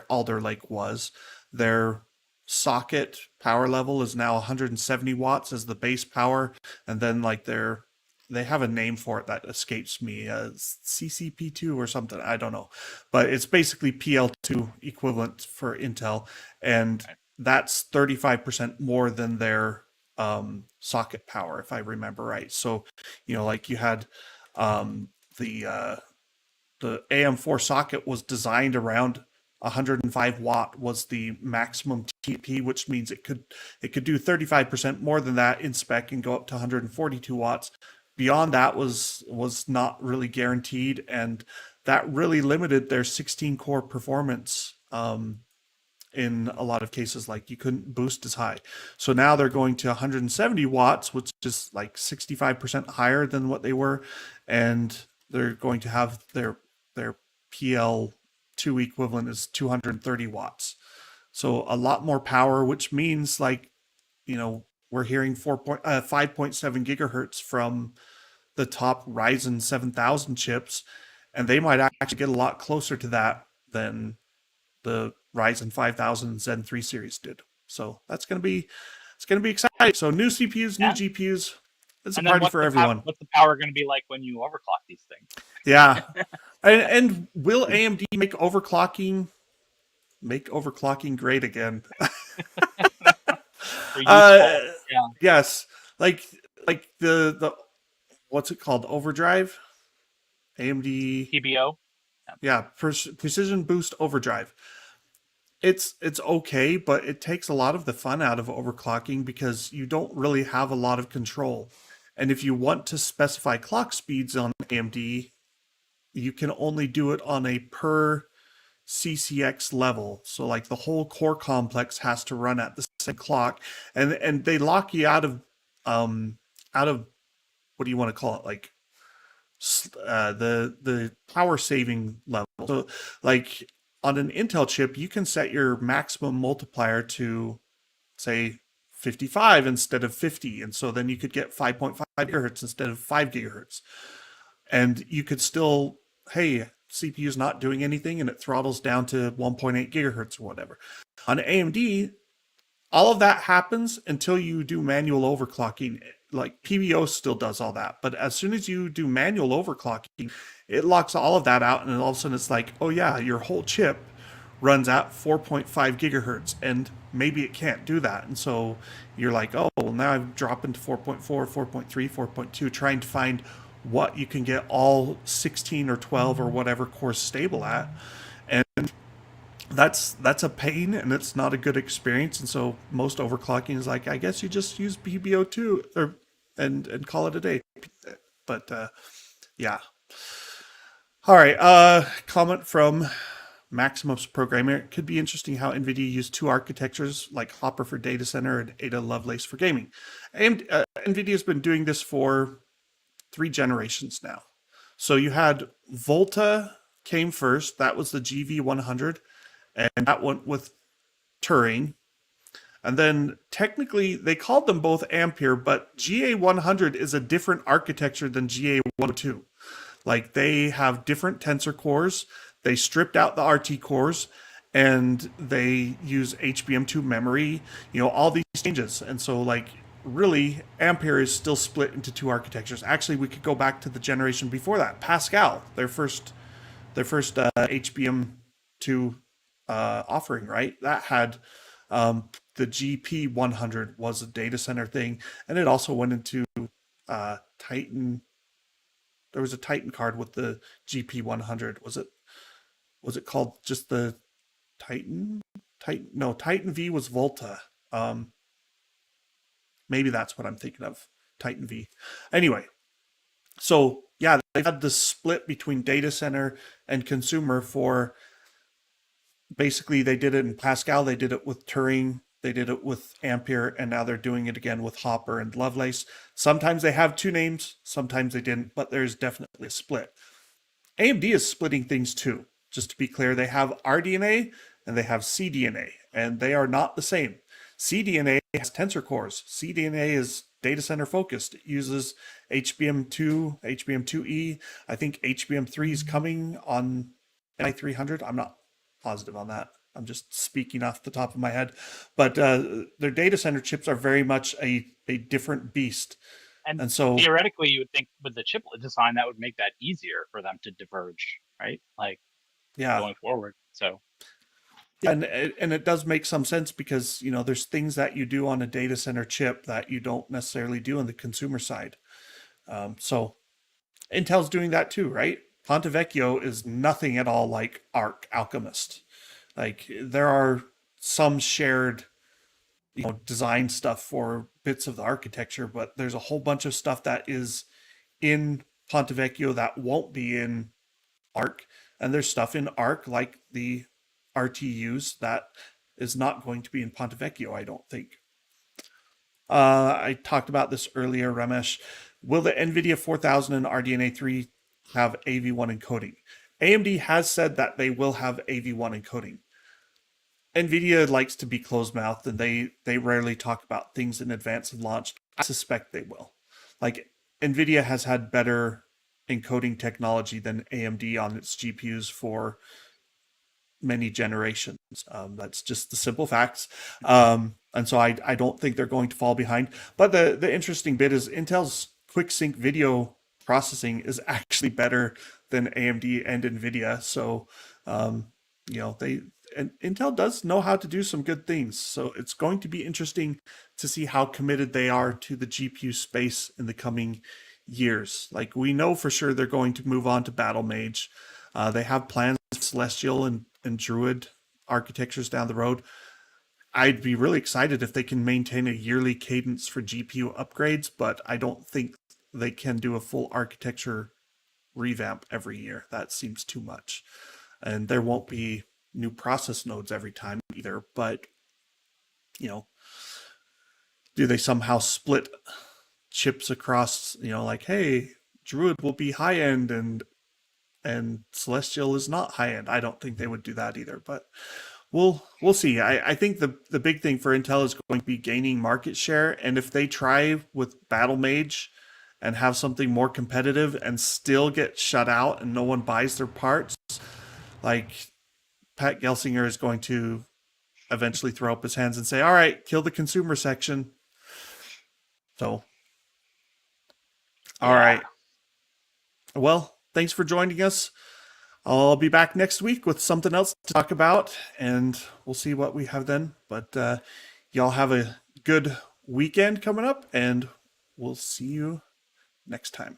Alder Lake was. Their socket power level is now 170 watts as the base power, and then like they have a name for it that escapes me, CCP2 or something, I don't know, but it's basically PL2 equivalent for Intel, and that's 35% more than their socket power, if I remember right. So like you had the AM4 socket was designed around 105 watt was the maximum TP, which means it could do 35% more than that in spec and go up to 142 watts. Beyond that was not really guaranteed, and that really limited their 16 core performance in a lot of cases. Like you couldn't boost as high. So now they're going to 170 watts, which is like 65% higher than what they were, and they're going to have their PL2 equivalent is 230 watts. So a lot more power, which means like, we're hearing 5.7 gigahertz from the top Ryzen 7000 chips, and they might actually get a lot closer to that than the Ryzen 5000 Zen 3 series did. So that's going to be It's going to be exciting. So new CPUs, new Yeah. GPUs. It's a And then party for everyone. what's the power going to be like when you overclock these things? Yeah. And will AMD make overclocking great again? Or Uh, useful? Yeah. yes. Like the what's it called? Overdrive? AMD, TBO. Yeah. yeah, precision boost overdrive. It's okay, but it takes a lot of the fun out of overclocking because you don't really have a lot of control. And if you want to specify clock speeds on AMD, you can only do it on a per CCX level. So like the whole core complex has to run at the same clock, and they lock you out of what do you want to call it, like the power saving level. So like on an Intel chip, you can set your maximum multiplier to say 55 instead of 50, and so then you could get 5.5 gigahertz instead of 5 gigahertz, and you could still, hey, CPU's not doing anything and it throttles down to 1.8 gigahertz or whatever. On AMD, all of that happens until you do manual overclocking. Like PBO still does all that, but as soon as you do manual overclocking, it locks all of that out, and all of a sudden it's like, oh yeah, your whole chip runs at 4.5 gigahertz, and maybe it can't do that. And so you're like, oh, well, now I've dropped into 4.4, 4.3, 4.2, trying to find what you can get all 16 or 12 or whatever cores stable at. And that's a pain, and it's not a good experience. And so most overclocking is like, I guess you just use PBO2 or and call it a day. But yeah. All right. Comment from Maximus Programmer. It could be interesting how Nvidia used two architectures like Hopper for data center and Ada Lovelace for gaming. And Nvidia's been doing this for 3 generations now. So you had Volta came first. That was the GV100, and that went with Turing. And then technically they called them both Ampere, but GA100 is a different architecture than GA102. Like they have different tensor cores. They stripped out the RT cores and they use HBM2 memory, all these changes. And so like really Ampere is still split into 2 architectures. Actually, we could go back to the generation before that. Pascal, their first HBM2 offering, right? That had the GP100 was a data center thing, and it also went into Titan. There was a Titan card with the GP100. Was it called just the Titan? No, Titan V was Volta. Maybe that's what I'm thinking of. Titan V. Anyway, so yeah, they've had this split between data center and consumer for basically they did it in Pascal, they did it with Turing, they did it with Ampere, and now they're doing it again with Hopper and Lovelace. Sometimes they have 2 names, sometimes they didn't, but there's definitely a split. AMD is splitting things too. Just to be clear, they have RDNA and they have CDNA, and they are not the same. CDNA has tensor cores. CDNA is data center focused. It uses HBM2, HBM2E. I think HBM3 is coming on MI300. I'm not positive on that. I'm just speaking off the top of my head. But their data center chips are very much a different beast. And so theoretically, you would think with the chiplet design, that would make that easier for them to diverge, right? Like going forward. So and it does make some sense because there's things that you do on a data center chip that you don't necessarily do on the consumer side. So Intel's doing that too, right? Ponte Vecchio is nothing at all like Arc Alchemist. Like there are some shared design stuff for bits of the architecture, but there's a whole bunch of stuff that is in Ponte Vecchio that won't be in Arc, and there's stuff in Arc like the RTUs that is not going to be in Ponte Vecchio, I don't think. I talked about this earlier, Ramesh. Will the NVIDIA 4000 and RDNA 3 have AV1 encoding? AMD has said that they will have AV1 encoding. NVIDIA likes to be closed-mouthed, and they rarely talk about things in advance of launch. I suspect they will. Like, NVIDIA has had better encoding technology than AMD on its GPUs for many generations. That's just the simple facts. And so I don't think they're going to fall behind. But the interesting bit is Intel's QuickSync video processing is actually better than AMD and Nvidia. So and Intel does know how to do some good things. So it's going to be interesting to see how committed they are to the GPU space in the coming years. Like, we know for sure they're going to move on to Battle Mage. They have plans for Celestial and Druid architectures down the road. I'd be really excited if they can maintain a yearly cadence for GPU upgrades, but I don't think they can do a full architecture revamp every year. That seems too much. And there won't be new process nodes every time either, but do they somehow split chips across, like, hey, Druid will be high end and Celestial is not high end? I don't think they would do that either, but we'll see. I think the big thing for Intel is going to be gaining market share, and if they try with Battle Mage and have something more competitive and still get shut out and no one buys their parts, like, Pat Gelsinger is going to eventually throw up his hands and say, all right, kill the consumer section. So, all right. Well, thanks for joining us. I'll be back next week with something else to talk about, and we'll see what we have then. But y'all have a good weekend coming up, and we'll see you next time.